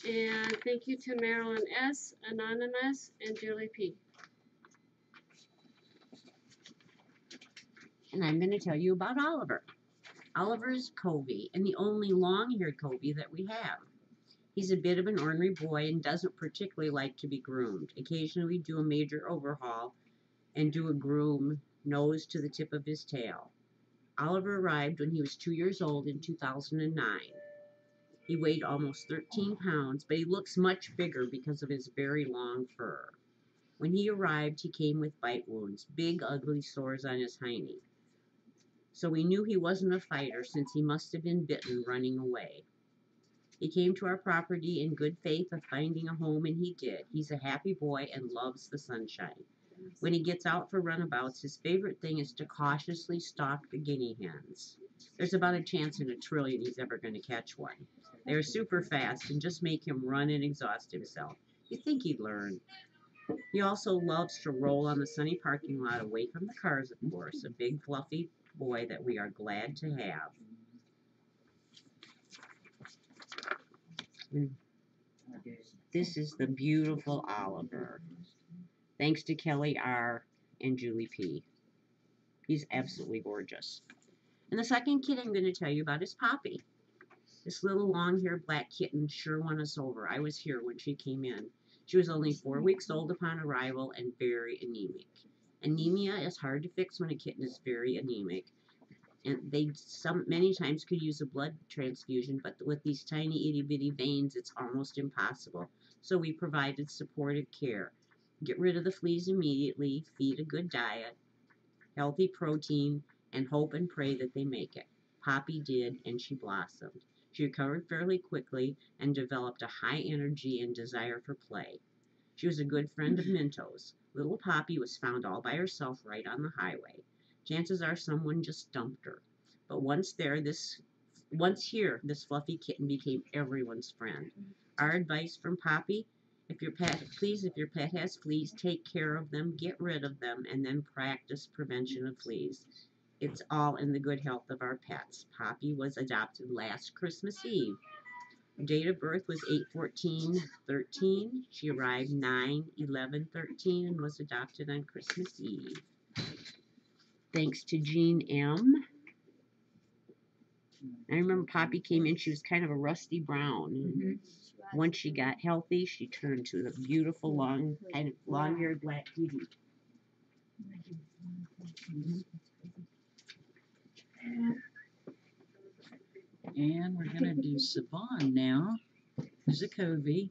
And thank you to Marilyn S., Anonymous, and Julie P. And I'm going to tell you about Oliver. Oliver's Covey, and the only long-haired Covey that we have. He's a bit of an ornery boy and doesn't particularly like to be groomed. Occasionally we do a major overhaul and do a groom nose to the tip of his tail. Oliver arrived when he was 2 years old in 2009. He weighed almost 13 pounds, but he looks much bigger because of his very long fur. When he arrived, he came with bite wounds, big ugly sores on his hiney. So we knew he wasn't a fighter since he must have been bitten running away. He came to our property in good faith of finding a home, and he did. He's a happy boy and loves the sunshine. When he gets out for runabouts, his favorite thing is to cautiously stalk the guinea hens. There's about a chance in a trillion he's ever going to catch one. They're super fast and just make him run and exhaust himself. You'd think he'd learn. He also loves to roll on the sunny parking lot away from the cars, of course. A big, fluffy boy that we are glad to have. This is the beautiful Oliver. Thanks to Kelly R. and Julie P. He's absolutely gorgeous. And the second kid I'm going to tell you about is Poppy. This little long-haired black kitten sure won us over. I was here when she came in. She was only 4 weeks old upon arrival and very anemic. Anemia is hard to fix when a kitten is very anemic. And they many times could use a blood transfusion, but with these tiny itty-bitty veins, it's almost impossible. So we provided supportive care. Get rid of the fleas immediately, feed a good diet, healthy protein, and hope and pray that they make it. Poppy did, and she blossomed. She recovered fairly quickly and developed a high energy and desire for play. She was a good friend of Minto's. Little Poppy was found all by herself right on the highway. Chances are someone just dumped her. But once here, this fluffy kitten became everyone's friend. Our advice from Poppy, if your pet has fleas, take care of them, get rid of them, and then practice prevention of fleas. It's all in the good health of our pets. Poppy was adopted last Christmas Eve. Her date of birth was 8/14/13. She arrived 9/11/13 and was adopted on Christmas Eve. Thanks to Jean M. I remember Poppy came in, she was kind of a rusty brown. Mm-hmm. Once she got healthy, she turned to the beautiful, long-haired black kitty. And we're going to do Savon now. There's a Covey.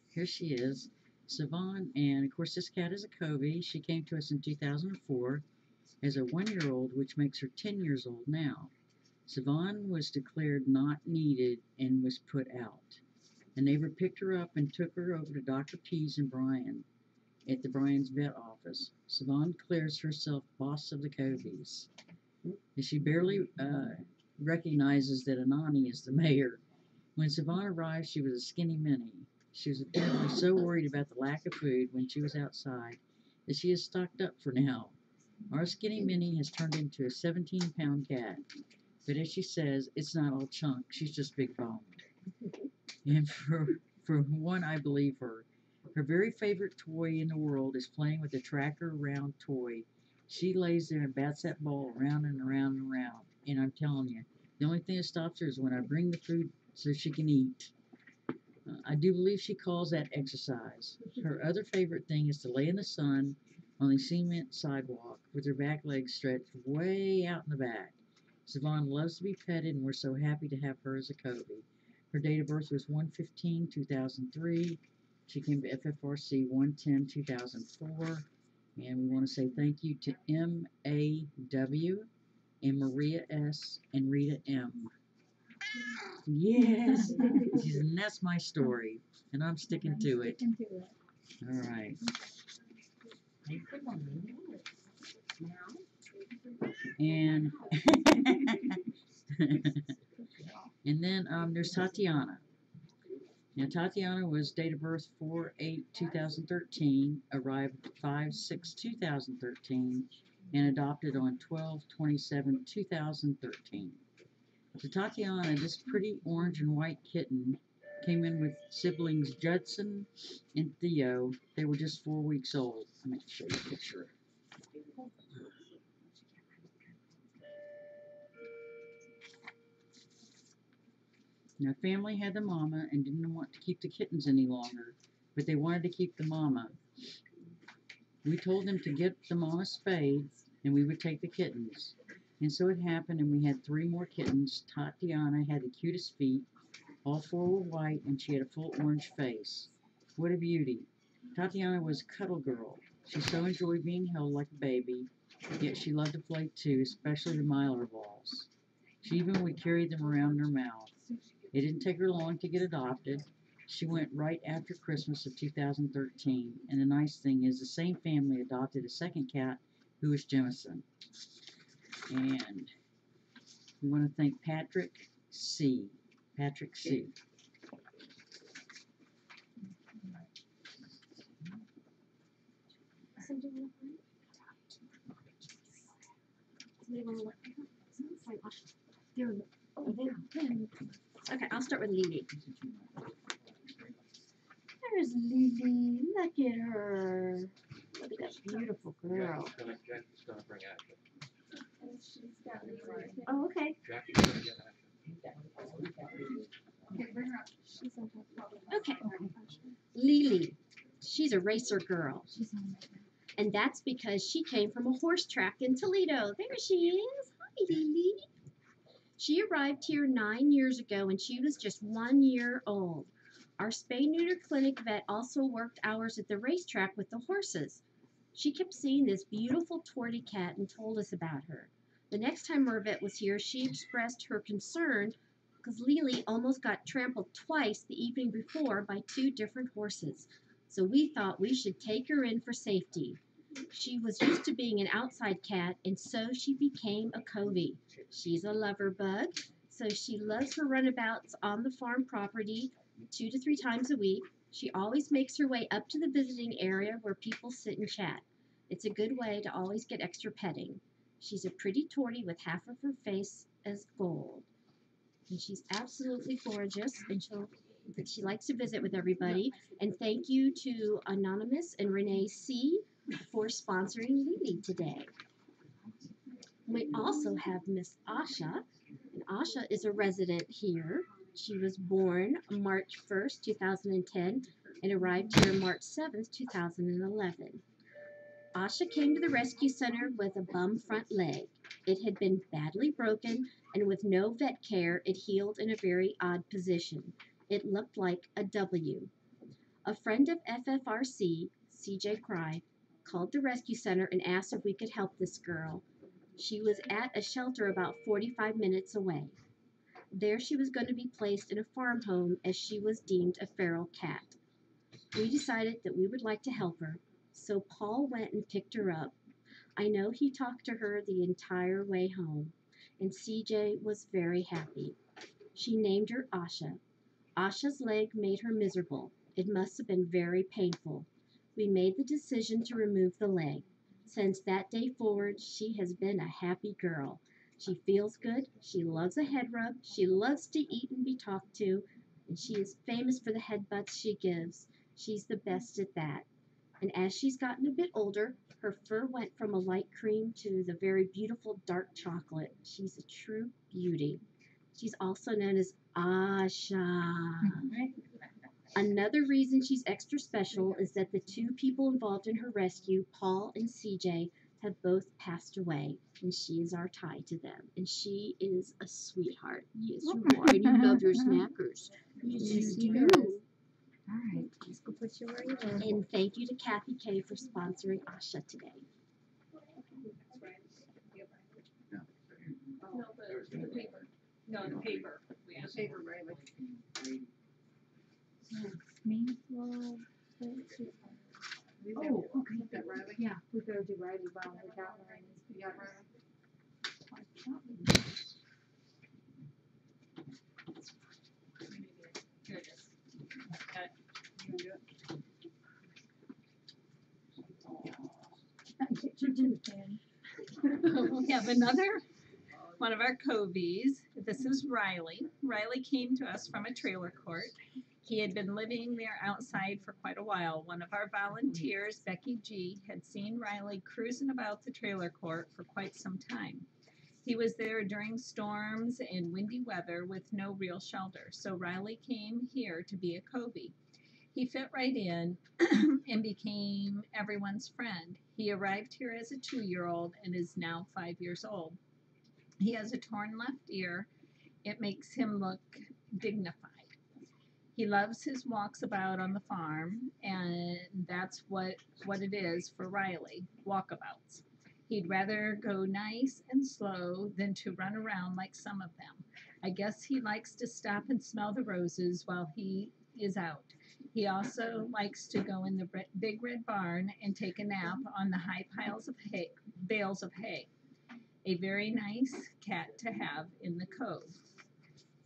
Here she is. Savon, and of course this cat is a Covey. She came to us in 2004 as a 1-year-old, which makes her 10 years old now. Savon was declared not needed and was put out. A neighbor picked her up and took her over to Dr. Pease and Brian at the Brian's vet office. Savon declares herself boss of the Coveys. And she barely recognizes that Anani is the mayor. When Savon arrived, she was a skinny mini. She was apparently so worried about the lack of food when she was outside that she is stocked up for now. Our skinny mini has turned into a 17-pound cat. But as she says, it's not all chunk. She's just big boned. And for one, I believe her. Her very favorite toy in the world is playing with the tracker round toy. She lays there and bats that ball around and around and around. And I'm telling you, the only thing that stops her is when I bring the food so she can eat. I do believe she calls that exercise. Her other favorite thing is to lay in the sun on the cement sidewalk with her back legs stretched way out in the back. Savon loves to be petted, and we're so happy to have her as a Kobe. Her date of birth was 1/15/2003. She came to FFRC 1/10/2004. And we want to say thank you to M.A.W. and Maria S. and Rita M. Yes, and that's my story, and I'm sticking to it. All right. And and then there's Tatiana. Now Tatiana was date of birth 4/8/2013, arrived 5/6/2013, and adopted on 12/27/2013. So Tatiana, this pretty orange and white kitten, came in with siblings Judson and Theo. They were just 4 weeks old. I'm going to show you a picture. Now, family had the mama and didn't want to keep the kittens any longer, but they wanted to keep the mama. We told them to get the mama spayed, and we would take the kittens. And so it happened, and we had 3 more kittens. Tatiana had the cutest feet. All 4 were white, and she had a full orange face. What a beauty. Tatiana was a cuddle girl. She so enjoyed being held like a baby, yet she loved to play too, especially the Mylar balls. She even would carry them around in her mouth. It didn't take her long to get adopted. She went right after Christmas of 2013, and the nice thing is the same family adopted a second cat who was Jemison. And we want to thank Patrick C. Patrick C. Somebody want to look? Find Asha. There. Oh, there. Okay, I'll start with Lily. There's Lily. Look at her. Look at that beautiful girl. Jackie's gonna bring Asha. Oh, okay. Jackie's gonna get Asha. Okay. Lily. She's a racer girl. And that's because she came from a horse track in Toledo. There she is. Hi, Lily. She arrived here 9 years ago and she was just 1 year old. Our spay-neuter clinic vet also worked hours at the racetrack with the horses. She kept seeing this beautiful tortie cat and told us about her. The next time our vet was here, she expressed her concern because Lily almost got trampled twice the evening before by 2 different horses. So we thought we should take her in for safety. She was used to being an outside cat, and so she became a covey. She's a lover bug, so she loves her runabouts on the farm property 2 to 3 times a week. She always makes her way up to the visiting area where people sit and chat. It's a good way to always get extra petting. She's a pretty tortie with half of her face as gold. And she's absolutely gorgeous, and she likes to visit with everybody. And thank you to Anonymous and Renee C. for sponsoring Lily today. We also have Miss Asha, and Asha is a resident here. She was born March 1st, 2010, and arrived here March 7th, 2011. Asha came to the rescue center with a bum front leg. It had been badly broken, and with no vet care, it healed in a very odd position. It looked like a W. A friend of FFRC, CJ Cry, called the rescue center and asked if we could help this girl. She was at a shelter about 45 minutes away. There she was going to be placed in a farm home as she was deemed a feral cat. We decided that we would like to help her, so Paul went and picked her up. I know he talked to her the entire way home, and CJ was very happy. She named her Asha. Asha's leg made her miserable. It must have been very painful. We made the decision to remove the leg. Since that day forward, she has been a happy girl. She feels good, she loves a head rub, she loves to eat and be talked to, and she is famous for the headbutts she gives. She's the best at that. And as she's gotten a bit older, her fur went from a light cream to the very beautiful dark chocolate. She's a true beauty. She's also known as Asha. Another reason she's extra special is that the two people involved in her rescue, Paul and CJ, have both passed away, and she is our tie to them. And she is a sweetheart. Yes, you are. And you love your snackers. Yes, you do. All right, let's go put you where you were. And thank you to Kathy K for sponsoring Asha today. The paper. No, the paper. Yeah. The paper, Riley. Me? Well, oh, okay. That Riley? Yeah, we better do Riley while we got Riley. You got Riley? Here it is. Okay. You gonna do it? We have another one of our Covies. This is Riley. Riley came to us from a trailer court. He had been living there outside for quite a while. One of our volunteers, Becky G., had seen Riley cruising about the trailer court for quite some time. He was there during storms and windy weather with no real shelter, so Riley came here to be a Covey. He fit right in and became everyone's friend. He arrived here as a 2-year-old and is now 5 years old. He has a torn left ear. It makes him look dignified. He loves his walks about on the farm, and that's what it is for Riley, walkabouts. He'd rather go nice and slow than to run around like some of them. I guess he likes to stop and smell the roses while he is out. He also likes to go in the big red barn and take a nap on the high piles of hay, bales of hay. A very nice cat to have in the cove.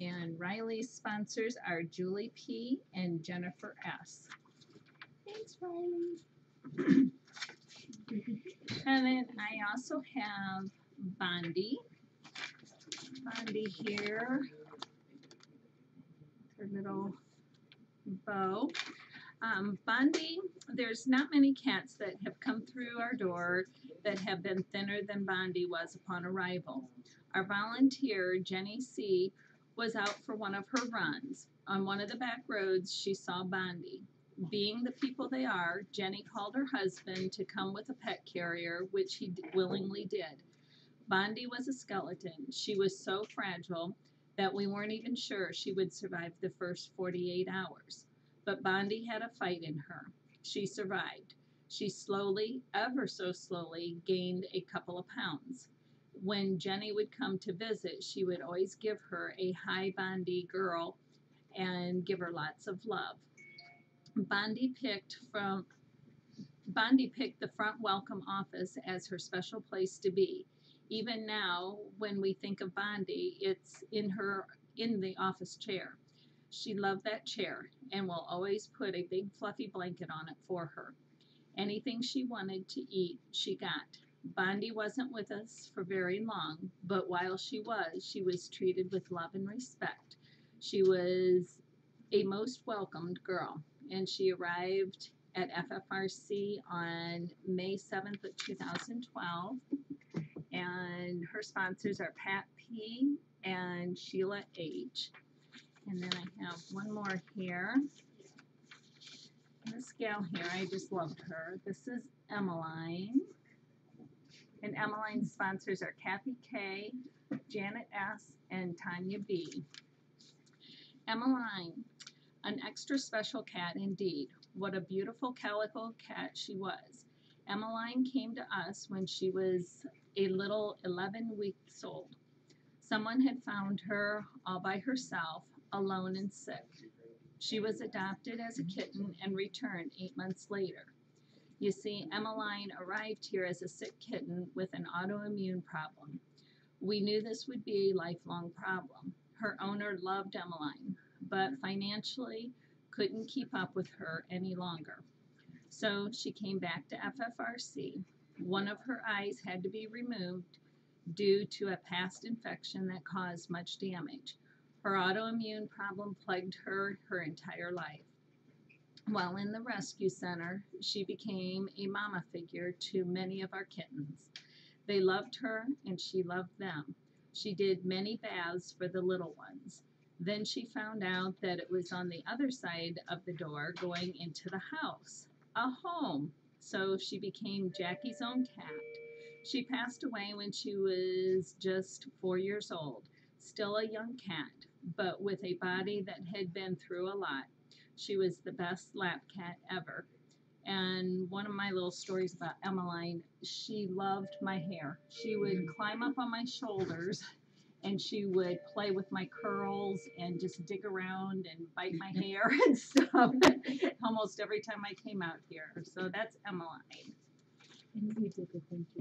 And Riley's sponsors are Julie P. and Jennifer S. Thanks, Riley. And then I also have Bondi. Bondi here. Her little bow. Bondi, there's not many cats that have come through our door that have been thinner than Bondi was upon arrival. Our volunteer, Jenny C., was out for one of her runs. On one of the back roads, she saw Bondi. Being the people they are, Jenny called her husband to come with a pet carrier, which he willingly did. Bondi was a skeleton. She was so fragile that we weren't even sure she would survive the first 48 hours. But Bondi had a fight in her. She survived. She slowly, ever so slowly, gained a couple of pounds. When Jenny would come to visit, she would always give her a hi Bondi girl and give her lots of love. Bondi picked the front welcome office as her special place to be. Even now, when we think of Bondi, it's in the office chair. She loved that chair and will always put a big fluffy blanket on it for her. Anything she wanted to eat, she got. Bondi wasn't with us for very long, but while she was treated with love and respect. She was a most welcomed girl, and she arrived at FFRC on May 7th of 2012, and her sponsors are Pat P. and Sheila H. And then I have one more here. This gal here, I just loved her. This is Emiline. And Emiline's sponsors are Kathy K., Janet S., and Tanya B. Emiline, an extra special cat indeed. What a beautiful calico cat she was. Emiline came to us when she was a little 11 weeks old. Someone had found her all by herself, alone and sick. She was adopted as a kitten and returned 8 months later. You see, Emiline arrived here as a sick kitten with an autoimmune problem. We knew this would be a lifelong problem. Her owner loved Emiline, but financially couldn't keep up with her any longer. So she came back to FFRC. One of her eyes had to be removed due to a past infection that caused much damage. Her autoimmune problem plagued her entire life. While in the rescue center, she became a mama figure to many of our kittens. They loved her and she loved them. She did many baths for the little ones. Then she found out that it was on the other side of the door going into the house, a home. So she became Jackie's own cat. She passed away when she was just 4 years old, still a young cat, but with a body that had been through a lot. She was the best lap cat ever. And one of my little stories about Emiline, she loved my hair. She would climb up on my shoulders and she would play with my curls and just dig around and bite my hair and stuff almost every time I came out here. So that's Emiline. And you did the thank you.